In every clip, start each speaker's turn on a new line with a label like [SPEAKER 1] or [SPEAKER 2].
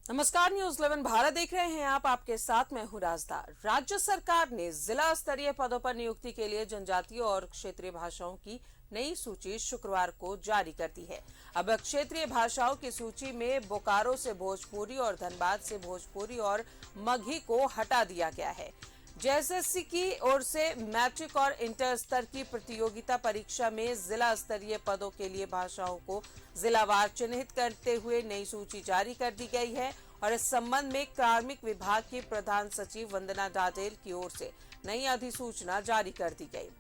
[SPEAKER 1] नमस्कार, न्यूज 11 भारत देख रहे हैं आप। आपके साथ मैं हूं राजदार। राज्य सरकार ने जिला स्तरीय पदों पर नियुक्ति के लिए जनजातीय और क्षेत्रीय भाषाओं की नई सूची शुक्रवार को जारी कर दी है। अब क्षेत्रीय भाषाओं की सूची में बोकारो से भोजपुरी और धनबाद से भोजपुरी और मगही को हटा दिया गया है। जेएसएससी की ओर से मैट्रिक और इंटर स्तर की प्रतियोगिता परीक्षा में जिला स्तरीय पदों के लिए भाषाओं को जिलावार चिन्हित करते हुए नई सूची जारी कर दी गई है और इस संबंध में कार्मिक विभाग की प्रधान सचिव वंदना डाडेल की ओर से नई अधिसूचना जारी कर दी गई।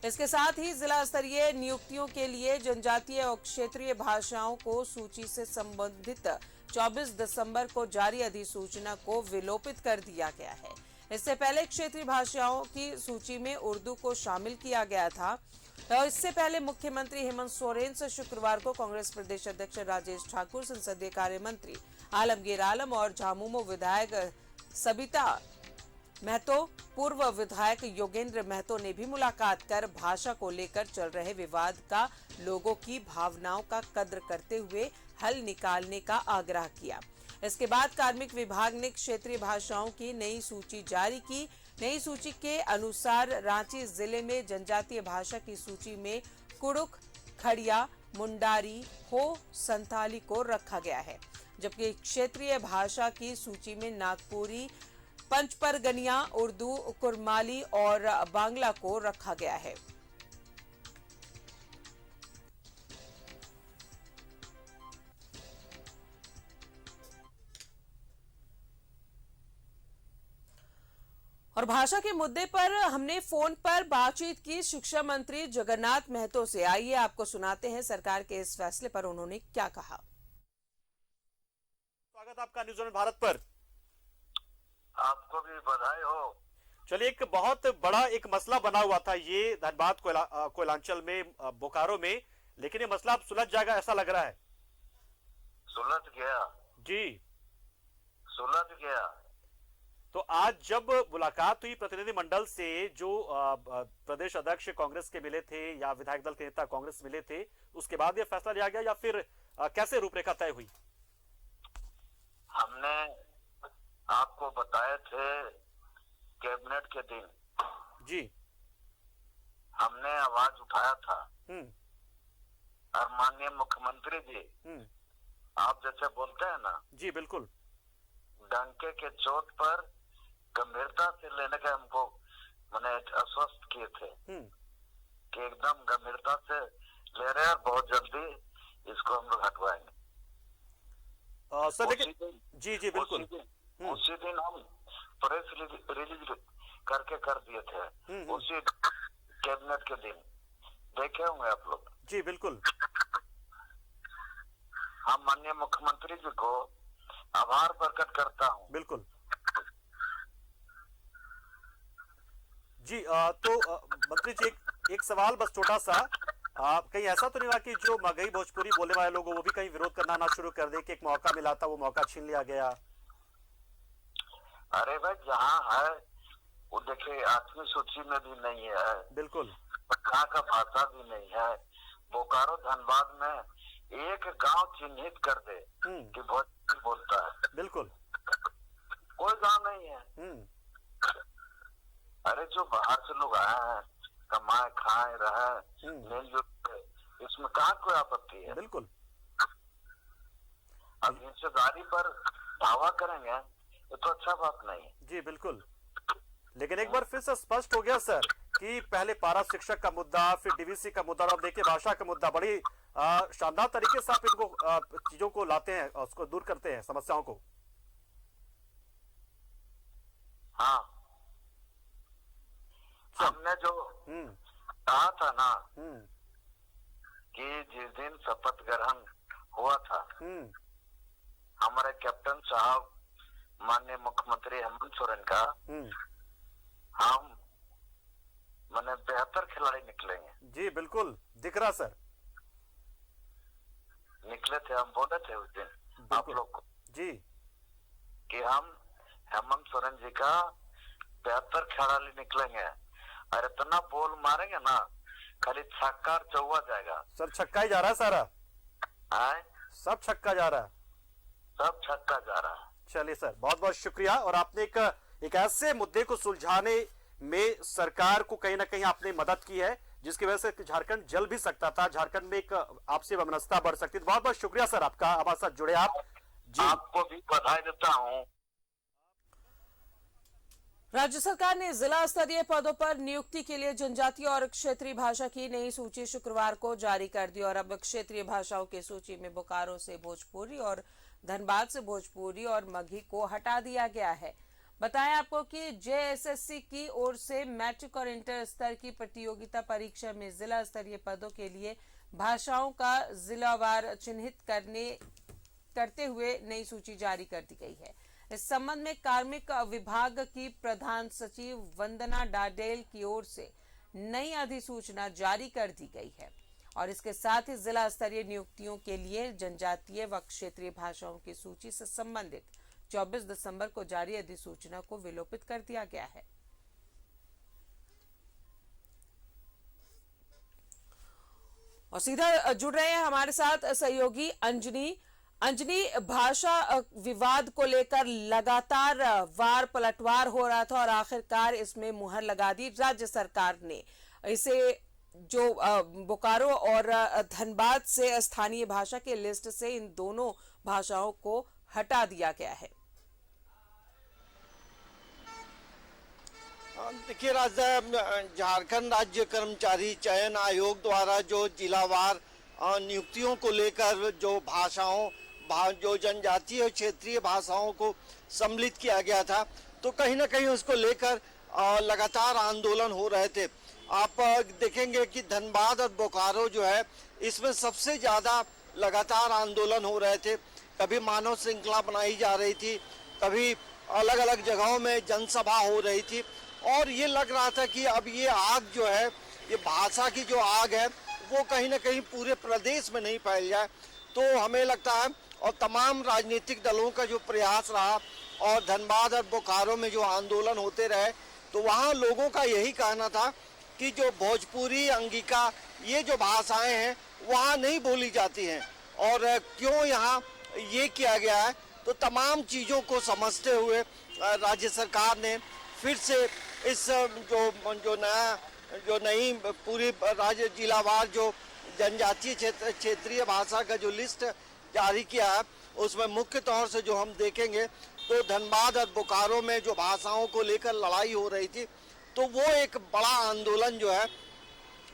[SPEAKER 1] इसके साथ ही जिला स्तरीय नियुक्तियों के लिए जनजातीय और क्षेत्रीय भाषाओं को सूची से संबंधित 24 दिसंबर को जारी अधिसूचना को विलोपित कर दिया गया है। इससे पहले क्षेत्रीय भाषाओं की सूची में उर्दू को शामिल किया गया था। इससे पहले मुख्यमंत्री हेमंत सोरेन से शुक्रवार को कांग्रेस प्रदेश अध्यक्ष राजेश ठाकुर, संसदीय कार्य मंत्री आलमगीर आलम और झामुमो विधायक सबिता महतो, पूर्व विधायक योगेंद्र महतो ने भी मुलाकात कर भाषा को लेकर चल रहे विवाद का लोगों की भावनाओं का कद्र करते हुए हल निकालने का आग्रह किया। इसके बाद कार्मिक विभाग ने क्षेत्रीय भाषाओं की नई सूची जारी की। नई सूची के अनुसार रांची जिले में जनजातीय भाषा की सूची में कुड़ुक, खड़िया, मुंडारी, हो, संथाली को रखा गया है, जबकि क्षेत्रीय भाषा की सूची में नागपुरी, पंचपरगनिया, उर्दू, कुरमाली और बांग्ला को रखा गया है। और भाषा के मुद्दे पर हमने फोन पर बातचीत की शिक्षा मंत्री जगन्नाथ महतो से। आइए आपको सुनाते हैं सरकार के इस फैसले पर उन्होंने क्या कहा।
[SPEAKER 2] स्वागत आपका न्यूज़ 11 भारत पर।
[SPEAKER 3] आपको भी बधाई हो।
[SPEAKER 2] चलिए, एक बहुत बड़ा एक मसला बना हुआ था ये धनबाद कोयलांचल में, बोकारो में, लेकिन ये मसला अब सुलझ जाएगा ऐसा लग रहा है।
[SPEAKER 3] सुलझ गया
[SPEAKER 2] जी,
[SPEAKER 3] सुलझ गया।
[SPEAKER 2] तो आज जब मुलाकात हुई प्रतिनिधि मंडल से, जो प्रदेश अध्यक्ष कांग्रेस के मिले थे या विधायक दल के नेता कांग्रेस मिले थे, उसके बाद ये फैसला लिया गया या फिर कैसे रूपरेखा तय हुई?
[SPEAKER 3] हमने आपको बताए थे कैबिनेट के दिन
[SPEAKER 2] जी,
[SPEAKER 3] हमने आवाज उठाया था और माननीय मुख्यमंत्री जी, आप जैसे बोलते हैं ना
[SPEAKER 2] जी बिल्कुल,
[SPEAKER 3] डंके के चोट पर गंभीरता से लेने का हमको मैंने आश्वस्त किए थे कि एकदम गंभीरता से ले रहे हैं, बहुत जल्दी इसको हम लोग हटवाएंगे।
[SPEAKER 2] सर लेकिन जी जी बिल्कुल,
[SPEAKER 3] उसी दिन हम प्रेस रिलीज करके कर दिए थे, उसी कैबिनेट के दिन देखे होंगे आप लोग।
[SPEAKER 2] जी बिल्कुल,
[SPEAKER 3] हम माननीय मुख्यमंत्री जी को आभार प्रकट करता हूं।
[SPEAKER 2] बिल्कुल जी। तो मंत्री जी, एक सवाल बस छोटा सा, कहीं ऐसा तो नहीं हुआ कि जो मगही भोजपुरी बोलने वाले लोग वो भी कहीं विरोध करना ना शुरू कर दे कि एक मौका मिला था वो मौका छीन लिया गया?
[SPEAKER 3] अरे भाई, जहाँ है वो देखिए 8वीं सूची में भी नहीं है,
[SPEAKER 2] बिल्कुल,
[SPEAKER 3] कहाँ का भाषा भी नहीं है। बोकारो धनबाद में एक गांव चिन्हित कर दे कि भोजपुरी बोलता है,
[SPEAKER 2] बिल्कुल,
[SPEAKER 3] कोई गांव नहीं है। अरे जो बाहर से लोग आए हैं, कमाए खाए रहे मिलजुल के, इसमें कहाँ कोई आपत्ति है?
[SPEAKER 2] बिल्कुल।
[SPEAKER 3] अब हिस्सेदारी पर दावा करेंगे ये तो अच्छा बात नहीं।
[SPEAKER 2] जी बिल्कुल, लेकिन एक बार फिर से स्पष्ट हो गया सर कि पहले पारा शिक्षक का मुद्दा, फिर डीवीसी का मुद्दा, और अब देखिए भाषा का मुद्दा। बड़ी शानदार तरीके से आप इनको चीजों को लाते हैं, उसको दूर करते हैं, समस्याओं को।
[SPEAKER 3] हाँ, हमने जो कहा था ना कि जिस दिन शपथ ग्रहण हुआ था, हमारे कैप्टन साहब माननीय मुख्यमंत्री हेमंत सोरेन का, हम माने बेहतर खिलाड़ी निकलेंगे।
[SPEAKER 2] जी बिल्कुल, दिख रहा सर,
[SPEAKER 3] निकले थे, हम बोले थे उस दिन आप लोग को
[SPEAKER 2] जी
[SPEAKER 3] कि हम हेमंत सोरेन जी का बेहतर खिलाड़ी निकलेंगे और इतना बोल मारेंगे ना, खाली छक्का और चौवा जाएगा।
[SPEAKER 2] सर, छक्का ही जा रहा है सारा,
[SPEAKER 3] आए?
[SPEAKER 2] सब छक्का जा रहा है,
[SPEAKER 3] सब छक्का जा रहा है।
[SPEAKER 2] चलिए सर, बहुत बहुत शुक्रिया। और आपने एक ऐसे मुद्दे को सुलझाने में सरकार को कहीं ना कहीं आपने मदद की है, जिसकी वजह से झारखंड जल भी सकता था, झारखंड में एक आपसी वैमनस्यता बढ़ सकती थी। बहुत बहुत शुक्रिया सर आपका, हमारे साथ जुड़े आप जी।
[SPEAKER 3] आपको भी बधाई देता हूँ।
[SPEAKER 1] राज्य सरकार ने जिला स्तरीय पदों पर नियुक्ति के लिए जनजातीय और क्षेत्रीय भाषा की नई सूची शुक्रवार को जारी कर दी और अब क्षेत्रीय भाषाओं की सूची में बोकारो से भोजपुरी और धनबाद से भोजपुरी और मगही को हटा दिया गया है। बताएं आपको कि जेएसएससी की ओर से मैट्रिक और इंटर स्तर की प्रतियोगिता परीक्षा में जिला स्तरीय पदों के लिए भाषाओं का जिलावार चिन्हित करते हुए नई सूची जारी कर दी गई है। इस संबंध में कार्मिक विभाग की प्रधान सचिव वंदना डाडेल की ओर से नई अधिसूचना जारी कर दी गई है और इसके साथ ही जिला स्तरीय नियुक्तियों के लिए जनजातीय व क्षेत्रीय भाषाओं की सूची से संबंधित 24 दिसंबर को जारी अधिसूचना को विलोपित कर दिया गया है। और सीधा जुड़ रहे हैं हमारे साथ सहयोगी अंजनी। भाषा विवाद को लेकर लगातार वार पलटवार हो रहा था और आखिरकार इसमें मुहर लगा दी राज्य सरकार ने। इसे जो बोकारो और धनबाद से स्थानीय भाषा के लिस्ट से इन दोनों भाषाओं को हटा दिया गया है।
[SPEAKER 4] देखिए झारखंड राज्य कर्मचारी चयन आयोग द्वारा जो जिलावार नियुक्तियों को लेकर जो जो जनजातीय और क्षेत्रीय भाषाओं को सम्मिलित किया गया था, तो कहीं ना कहीं उसको लेकर लगातार आंदोलन हो रहे थे। आप देखेंगे कि धनबाद और बोकारो जो है, इसमें सबसे ज़्यादा लगातार आंदोलन हो रहे थे। कभी मानव श्रृंखला बनाई जा रही थी, कभी अलग अलग जगहों में जनसभा हो रही थी और ये लग रहा था कि अब ये आग जो है, ये भाषा की जो आग है, वो कहीं ना कहीं पूरे प्रदेश में नहीं फैल जाए। तो हमें लगता है और तमाम राजनीतिक दलों का जो प्रयास रहा और धनबाद और बोकारो में जो आंदोलन होते रहे, तो वहाँ लोगों का यही कहना था कि जो भोजपुरी, अंगिका, ये जो भाषाएं हैं वहाँ नहीं बोली जाती हैं और क्यों यहाँ ये किया गया है। तो तमाम चीज़ों को समझते हुए राज्य सरकार ने फिर से इस जो नई पूरी राज्य जिलावार जो जनजातीय क्षेत्रीय भाषा का जो लिस्ट जारी किया है, उसमें मुख्य तौर से जो हम देखेंगे तो धनबाद और बोकारो में जो भाषाओं को लेकर लड़ाई हो रही थी, तो वो एक बड़ा आंदोलन जो है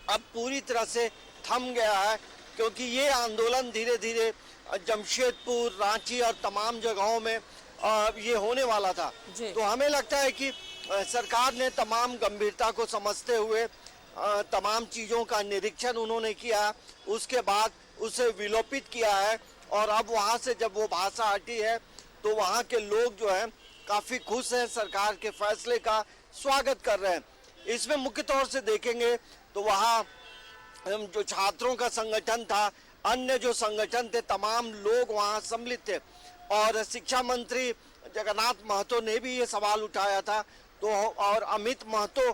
[SPEAKER 4] अब पूरी तरह से थम गया है, क्योंकि ये आंदोलन धीरे धीरे जमशेदपुर, रांची और तमाम जगहों में ये होने वाला था। तो हमें लगता है कि सरकार ने तमाम गंभीरता को समझते हुए तमाम चीज़ों का निरीक्षण उन्होंने किया, उसके बाद उसे विलोपित किया है और अब वहाँ से जब वो भाषा हटी है तो वहाँ के लोग जो हैं काफ़ी खुश हैं, सरकार के फैसले का स्वागत कर रहे हैं। इसमें मुख्य तौर से देखेंगे तो वहाँ जो छात्रों का संगठन था, अन्य जो संगठन थे, तमाम लोग वहाँ सम्मिलित थे और शिक्षा मंत्री जगन्नाथ महतो ने भी ये सवाल उठाया था, तो और अमित महतो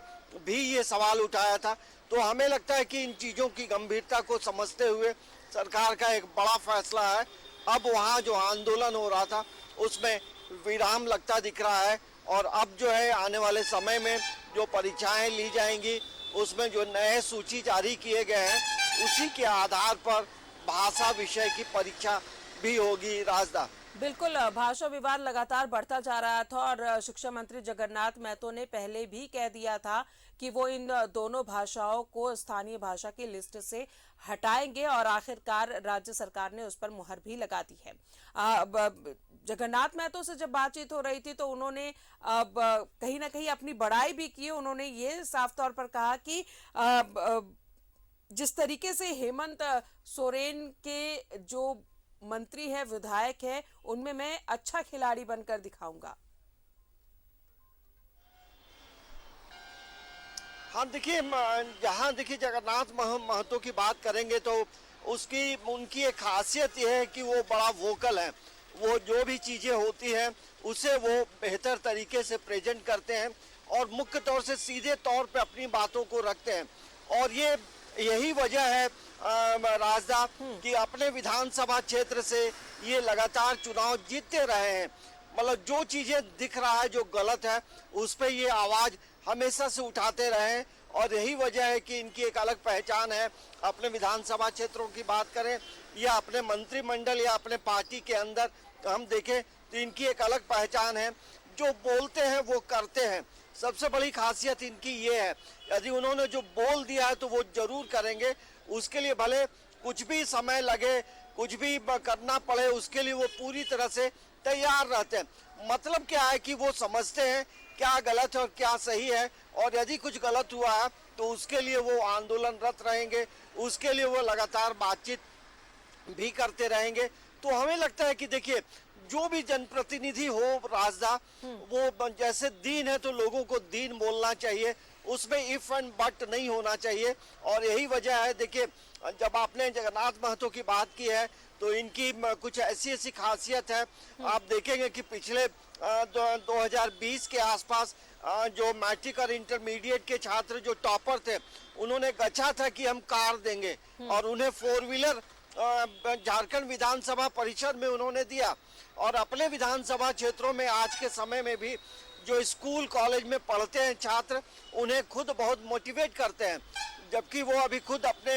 [SPEAKER 4] भी ये सवाल उठाया था। तो हमें लगता है कि इन चीज़ों की गंभीरता को समझते हुए सरकार का एक बड़ा फैसला है। अब वहाँ जो आंदोलन हो रहा था उसमें विराम लगता दिख रहा है और अब जो है आने वाले समय में जो परीक्षाएं ली जाएंगी, उसमें जो नए सूची जारी किए गए हैं, उसी के आधार पर भाषा विषय की परीक्षा भी होगी। राजदा
[SPEAKER 1] बिल्कुल, भाषा विवाद लगातार बढ़ता जा रहा था और शिक्षा मंत्री जगन्नाथ महतो ने पहले भी कह दिया था कि वो इन दोनों भाषाओं को स्थानीय भाषा की लिस्ट से हटाएंगे और आखिरकार राज्य सरकार ने उस पर मुहर भी लगा दी है। जगन्नाथ महतो से जब बातचीत हो रही थी तो उन्होंने कहीं ना कहीं अपनी बड़ाई भी की। उन्होंने ये साफ तौर पर कहा कि जिस तरीके से हेमंत सोरेन के जो मंत्री है, विधायक है, उनमें मैं अच्छा खिलाड़ी बनकर दिखाऊंगा।
[SPEAKER 4] हाँ देखिए, जहाँ देखिए जगन्नाथ महतो की बात करेंगे तो उनकी एक खासियत यह है कि वो बड़ा वोकल है। वो जो भी चीज़ें होती हैं उसे वो बेहतर तरीके से प्रेजेंट करते हैं और मुख्य तौर से सीधे तौर पे अपनी बातों को रखते हैं और यही वजह है राजदा कि अपने विधानसभा क्षेत्र से ये लगातार चुनाव जीतते रहे हैं। मतलब जो चीजें दिख रहा है जो गलत है उस पे ये आवाज हमेशा से उठाते रहे और यही वजह है कि इनकी एक अलग पहचान है। अपने विधानसभा क्षेत्रों की बात करें या अपने मंत्रिमंडल या अपने पार्टी के अंदर हम देखें तो इनकी एक अलग पहचान है। जो बोलते हैं वो करते हैं। सबसे बड़ी खासियत इनकी ये है, यदि उन्होंने जो बोल दिया है तो वो जरूर करेंगे। उसके लिए भले कुछ भी समय लगे, कुछ भी करना पड़े, उसके लिए वो पूरी तरह से तैयार रहते हैं। मतलब क्या है कि वो समझते हैं क्या गलत है और क्या सही है, और यदि कुछ गलत हुआ है तो उसके लिए वो आंदोलनरत रहेंगे, उसके लिए वो लगातार बातचीत भी करते रहेंगे। तो हमें लगता है कि देखिए जो भी जनप्रतिनिधि हो राजदा, वो जैसे दीन है तो लोगों को दीन बोलना चाहिए, उसमें इफ एंड बट नहीं होना चाहिए। और यही वजह है, देखिए जब आपने जगन्नाथ महतो की बात की है तो इनकी कुछ ऐसी खासियत है। आप देखेंगे कि पिछले 2020 के आसपास जो मैट्रिक और इंटरमीडिएट के छात्र जो टॉपर थे उन्होंने गछा था कि हम कार देंगे और उन्हें 4 व्हीलर झारखंड विधानसभा परिषद में उन्होंने दिया। और अपने विधानसभा क्षेत्रों में आज के समय में भी जो स्कूल कॉलेज में पढ़ते हैं छात्र, उन्हें खुद बहुत मोटिवेट करते हैं, जबकि वो अभी खुद अपने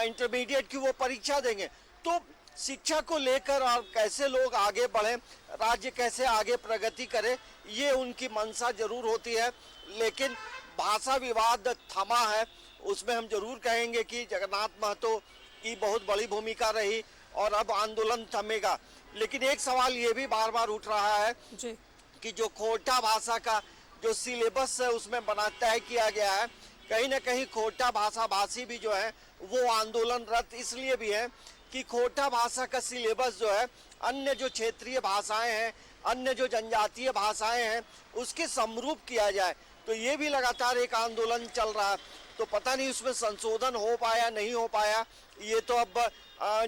[SPEAKER 4] इंटरमीडिएट की वो परीक्षा देंगे। तो शिक्षा को लेकर और कैसे लोग आगे बढ़े, राज्य कैसे आगे प्रगति करे, ये उनकी मंशा जरूर होती है। लेकिन भाषा विवाद थमा है, उसमें हम जरूर कहेंगे कि जगन्नाथ महतो की बहुत बड़ी भूमिका रही और अब आंदोलन थमेगा। लेकिन एक सवाल ये भी बार बार उठ रहा है
[SPEAKER 1] जी।
[SPEAKER 4] कि जो खोटा भाषा का जो सिलेबस है उसमें बना तय किया गया है, कहीं ना कहीं खोटा भाषा भाषी भी जो है वो आंदोलनरत इसलिए भी है कि खोटा भाषा का सिलेबस जो है अन्य जो क्षेत्रीय भाषाएं हैं, अन्य जो जनजातीय भाषाएं हैं, उसके समरूप किया जाए। तो ये भी लगातार एक आंदोलन चल रहा है। तो पता नहीं उसमें संशोधन हो पाया नहीं हो पाया, ये तो अब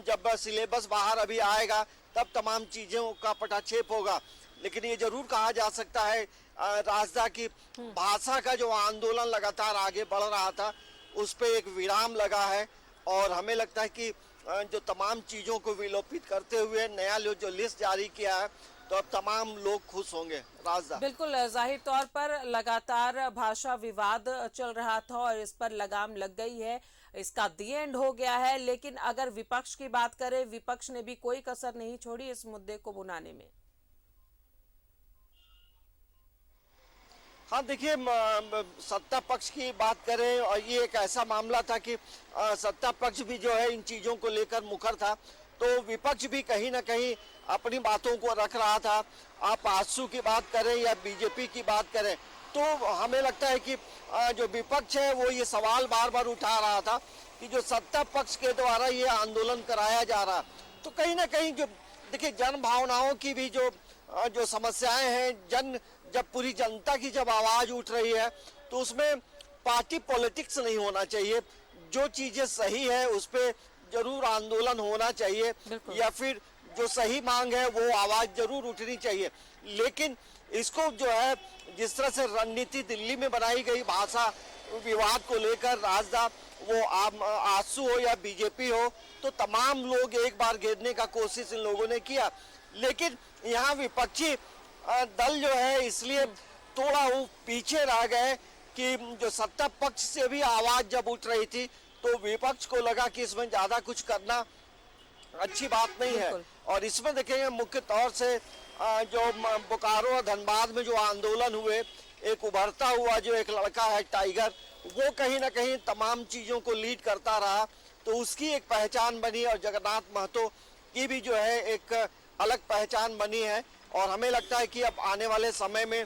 [SPEAKER 4] जब सिलेबस बाहर अभी आएगा तब तमाम चीजों का पटाक्षेप होगा। लेकिन ये जरूर कहा जा सकता है राजदा की भाषा का जो आंदोलन लगातार आगे बढ़ रहा था उस पे एक विराम लगा है। और हमें लगता है कि जो तमाम चीजों को विलोपित करते हुए नया जो लिस्ट जारी किया है तो अब तमाम लोग खुश होंगे। राजदा
[SPEAKER 1] बिल्कुल, जाहिर तौर पर लगातार भाषा विवाद चल रहा था और इस पर लगाम लग गई है, इसका दी एंड हो गया है। लेकिन अगर विपक्ष की बात करें, विपक्ष ने भी कोई कसर नहीं छोड़ी इस मुद्दे को भुनाने में।
[SPEAKER 4] हाँ देखिए, सत्ता पक्ष की बात करें और ये एक ऐसा मामला था कि सत्ता पक्ष भी जो है इन चीजों को लेकर मुखर था, तो विपक्ष भी कहीं ना कहीं अपनी बातों को रख रहा था। आप आजसू की बात करें या बीजेपी की बात करें तो हमें लगता है कि जो विपक्ष है वो ये सवाल बार बार उठा रहा था कि जो सत्ता पक्ष के द्वारा ये आंदोलन कराया जा रहा, तो कहीं ना कहीं जो देखिए जन भावनाओं की भी जो समस्याएं हैं, जब पूरी जनता की जब आवाज उठ रही है तो उसमें पार्टी पॉलिटिक्स नहीं होना चाहिए। जो चीजें सही है उस पे जरूर आंदोलन होना चाहिए या फिर जो सही मांग है वो आवाज जरूर उठनी चाहिए। लेकिन इसको जो है जिस तरह से रणनीति दिल्ली में बनाई गई भाषा विवाद को लेकर राजदा, वो आजसू हो या बीजेपी हो, तो तमाम लोग एक बार घेरने का कोशिश इन लोगों ने किया। लेकिन यहाँ विपक्षी दल जो है इसलिए थोड़ा वो पीछे रह गए कि जो सत्ता पक्ष से भी आवाज जब उठ रही थी तो विपक्ष को लगा कि इसमें ज्यादा कुछ करना अच्छी बात नहीं है। और इसमें देखेंगे मुख्य तौर से जो बोकारो और धनबाद में जो आंदोलन हुए, एक उभरता हुआ जो एक लड़का है टाइगर, वो कहीं ना कहीं तमाम चीजों को लीड करता रहा, तो उसकी एक पहचान बनी और जगन्नाथ महतो की भी जो है एक अलग पहचान बनी है। और हमें लगता है कि अब आने वाले समय में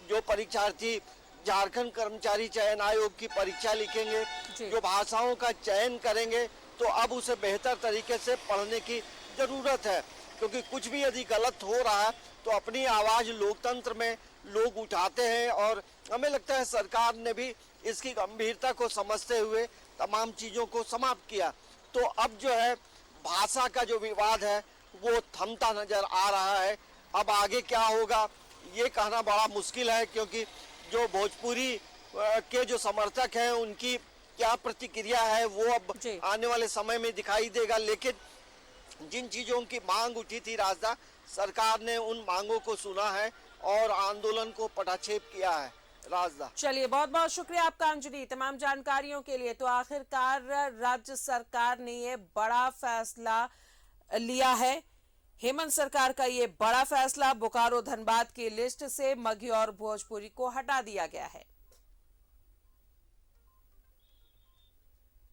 [SPEAKER 4] जो परीक्षार्थी झारखंड कर्मचारी चयन आयोग की परीक्षा लिखेंगे, जो भाषाओं का चयन करेंगे, तो अब उसे बेहतर तरीके से पढ़ने की जरूरत है। क्योंकि कुछ भी यदि गलत हो रहा है तो अपनी आवाज लोकतंत्र में लोग उठाते हैं और हमें लगता है सरकार ने भी इसकी गंभीरता को समझते हुए तमाम चीजों को समाप्त किया। तो अब जो है भाषा का जो विवाद है वो थमता नजर आ रहा है। अब आगे क्या होगा ये कहना बड़ा मुश्किल है, क्योंकि जो भोजपुरी के जो समर्थक हैं उनकी क्या प्रतिक्रिया है वो अब आने वाले समय में दिखाई देगा। लेकिन जिन चीजों की मांग उठी थी राजदा, सरकार ने उन मांगों को सुना है और आंदोलन को पटाक्षेप किया है। राजदा,
[SPEAKER 1] चलिए, बहुत बहुत शुक्रिया आपका अंजलि तमाम जानकारियों के लिए। तो आखिरकार राज्य सरकार ने ये बड़ा फैसला लिया है। हेमंत सरकार का ये बड़ा फैसला, बोकारो धनबाद की लिस्ट से मगही और भोजपुरी को हटा दिया गया है।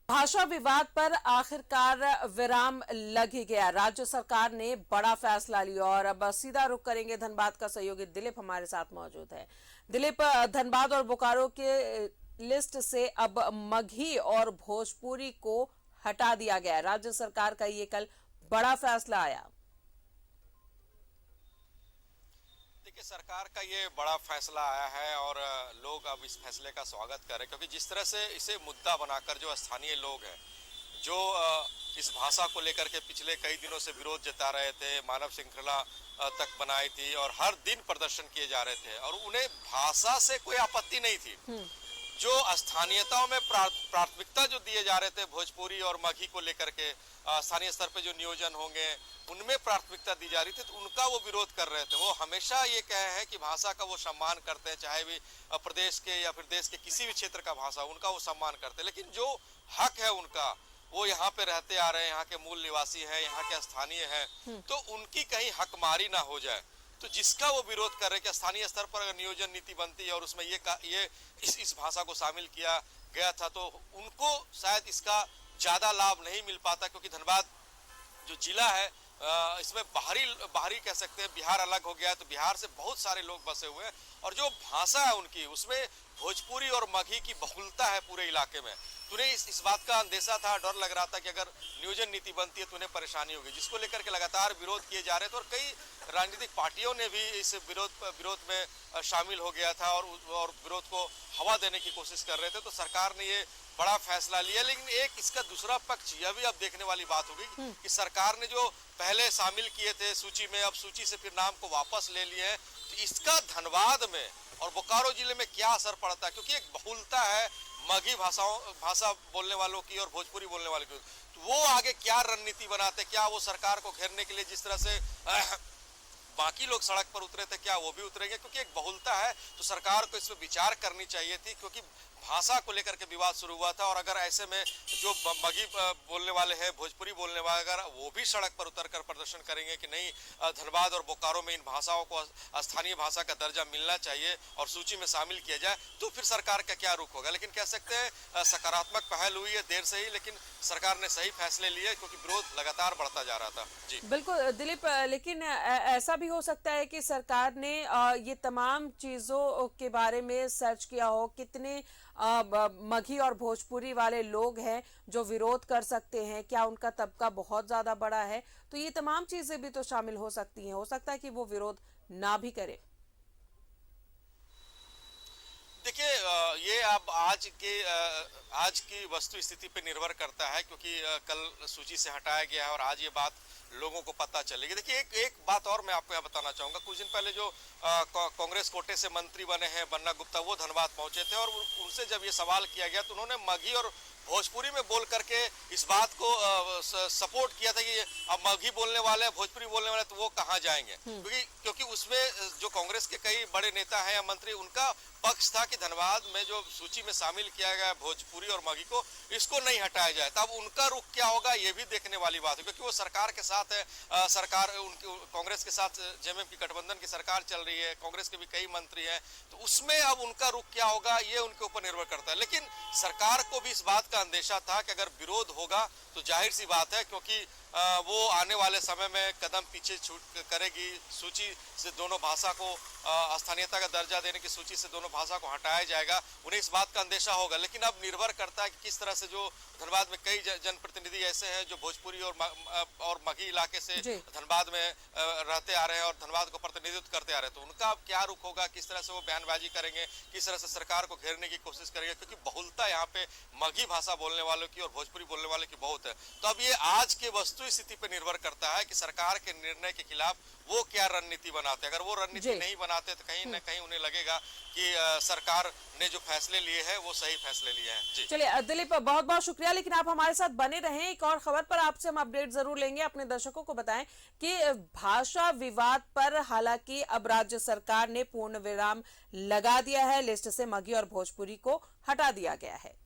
[SPEAKER 1] भाषा विवाद पर आखिरकार विराम लग ही गया। राज्य सरकार ने बड़ा फैसला लिया और अब सीधा रुख करेंगे धनबाद का सहयोगी दिलीप हमारे साथ मौजूद है। दिलीप, धनबाद और बोकारो के लिस्ट से अब मगही और भोजपुरी को हटा दिया गया। राज्य सरकार का ये कल बड़ा फैसला आया।
[SPEAKER 5] देखिए, सरकार का ये बड़ा फैसला आया है और लोग अब इस फैसले का स्वागत कर रहे हैं, क्योंकि जिस तरह से इसे मुद्दा बनाकर जो स्थानीय लोग हैं, जो इस भाषा को लेकर के पिछले कई दिनों से विरोध जता रहे थे, मानव श्रृंखला तक बनाई थी और हर दिन प्रदर्शन किए जा रहे थे और उन्हें भाषा से कोई आपत्ति नहीं थी। जो स्थानीयताओं में प्राथमिकता जो दिए जा रहे थे भोजपुरी और मगही को लेकर के, स्थानीय स्तर पे जो नियोजन होंगे उनमें प्राथमिकता दी जा रही थी, तो उनका वो विरोध कर रहे थे। वो हमेशा ये कहे हैं कि भाषा का वो सम्मान करते हैं, चाहे भी प्रदेश के या फिर देश के किसी भी क्षेत्र का भाषा, उनका वो सम्मान करते हैं। लेकिन जो हक है उनका, वो यहाँ पे रहते आ रहे हैं, यहाँ के मूल निवासी हैं, यहाँ के स्थानीय हैं, तो उनकी कहीं हकमारी ना हो जाए। तो जिसका वो विरोध कर रहे हैं कि स्थानीय स्तर पर अगर नियोजन नीति बनती है और उसमें ये इस भाषा को शामिल किया गया था, तो उनको शायद इसका ज्यादा लाभ नहीं मिल पाता, क्योंकि धनबाद जो जिला है इसमें बाहरी कह सकते हैं, बिहार अलग हो गया है, तो बिहार से बहुत सारे लोग बसे हुए हैं और जो भाषा है उनकी, उसमें भोजपुरी और मगही की बहुलता है पूरे इलाके में। तो उन्हें इस बात का अंदेशा था, डर लग रहा था कि अगर नियोजन नीति बनती है तो उन्हें परेशानी होगी, जिसको लेकर के लगातार विरोध किए जा रहे थे और कई राजनीतिक पार्टियों ने भी इस विरोध में शामिल हो गया था और विरोध को हवा देने की कोशिश कर रहे थे। तो सरकार ने ये बड़ा फैसला लिया, लेकिन एक इसका दूसरा पक्ष यह भी अब देखने वाली बात होगी कि सरकार ने जो पहले शामिल किए थे सूची में, अब सूची से फिर नाम को वापस ले लिए हैं, तो इसका धनबाद में और बोकारो जिले में क्या असर पड़ता है, क्योंकि एक बहुलता है मगही भाषा बोलने वालों की और भोजपुरी बोलने वालों की। तो वो आगे क्या रणनीति बनाते, क्या वो सरकार को घेरने के लिए जिस तरह से बाकी लोग सड़क पर उतरे थे, क्या वो भी उतरेंगे, क्योंकि एक बहुलता है। तो सरकार को इस पर विचार करनी चाहिए थी, क्योंकि भाषा को लेकर के विवाद शुरू हुआ था और अगर ऐसे में जो मगही बोलने वाले हैं, भोजपुरी बोलने वाले, अगर वो भी सड़क पर उतरकर प्रदर्शन करेंगे कि नहीं, धनबाद और बोकारो में इन भाषाओं को स्थानीय भाषा का दर्जा मिलना चाहिए और सूची में शामिल किया जाए, तो फिर सरकार का क्या रुख होगा। लेकिन कह सकते हैं सकारात्मक पहल हुई है, देर से ही, लेकिन सरकार ने सही फैसले लिए, क्योंकि विरोध लगातार बढ़ता जा रहा था। जी
[SPEAKER 1] बिल्कुल दिलीप, लेकिन ऐसा भी हो सकता है कि सरकार ने ये तमाम चीजों के बारे में सर्च किया हो, कितने मगही और भोजपुरी वाले लोग हैं जो विरोध कर सकते हैं, क्या उनका तबका बहुत ज्यादा बड़ा है, तो ये तमाम चीजें भी तो शामिल हो सकती हैं। हो सकता है कि वो विरोध ना भी करे।
[SPEAKER 5] देखिए, ये अब आज की वस्तु स्थिति पे निर्भर करता है, क्योंकि कल सूची से हटाया गया है और आज ये बात लोगों को पता चलेगी। देखिए, एक बात और मैं आपको यहाँ बताना चाहूंगा। कुछ दिन पहले जो कांग्रेस कोटे से मंत्री बने हैं बन्ना गुप्ता, वो धनबाद पहुंचे थे और उनसे जब ये सवाल किया गया तो उन्होंने मगही और भोजपुरी में बोल करके इस बात को सपोर्ट किया था कि अब मगही बोलने वाले हैं, भोजपुरी बोलने वाले, तो वो कहाँ जाएंगे, क्योंकि उसमें जो कांग्रेस के कई बड़े नेता हैं या मंत्री, उनका पक्ष था कि धनबाद में जो सूची में शामिल किया गया भोजपुरी और मगही को, इसको नहीं हटाया जाए। तब उनका रुख क्या होगा, ये भी देखने वाली बात है, क्योंकि वो सरकार के साथ है, सरकार उनकी कांग्रेस के साथ जेएमएम की गठबंधन की सरकार चल रही है, कांग्रेस के भी कई मंत्री हैं, तो उसमें अब उनका रुख क्या होगा ये उनके ऊपर निर्भर करता है। लेकिन सरकार को भी इस बात का अंदेशा था कि अगर विरोध होगा तो जाहिर सी बात है, क्योंकि वो आने वाले समय में कदम पीछे करेगी, सूची से दोनों भाषा को स्थानीयता का दर्जा देने की सूची से दोनों भाषा को हटाया जाएगा, उन्हें इस बात का अंदेशा होगा। लेकिन अब निर्भर करता है कि किस तरह से, जो धनबाद में कई जनप्रतिनिधि ऐसे हैं जो भोजपुरी और मगही इलाके से धनबाद में रहते आ रहे हैं और धनबाद को प्रतिनिधित्व करते आ रहे हैं, तो उनका अब क्या रुख होगा, किस तरह से वो बयानबाजी करेंगे, किस तरह से सरकार को घेरने की कोशिश करेंगे, क्योंकि बहुलता यहाँ पे मगही भाषा बोलने वालों की और भोजपुरी बोलने वालों की बहुत है। तो अब ये आज के वस्तु वस्तु स्थिति पर निर्भर करता है कि सरकार के निर्णय के खिलाफ वो क्या रणनीति बनाते हैं। अगर वो रणनीति नहीं बनाते तो कहीं न कहीं उन्हें लगेगा कि सरकार ने जो फैसले लिए हैं वो सही फैसले लिए हैं। जी
[SPEAKER 1] चलिए दिलीप, बहुत बहुत शुक्रिया, लेकिन आप हमारे साथ बने रहें। एक और खबर पर आपसे हम अपडेट जरूर लेंगे। अपने दर्शकों को बताएं कि भाषा विवाद पर हालांकि अब राज्य सरकार ने पूर्ण विराम लगा दिया है। लिस्ट से मगही और भोजपुरी को हटा दिया गया है।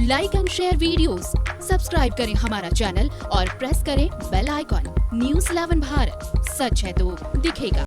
[SPEAKER 6] Like and share videos, subscribe करें हमारा चैनल और प्रेस करें बेल आइकॉन। न्यूज़ 11 भारत, सच है तो दिखेगा।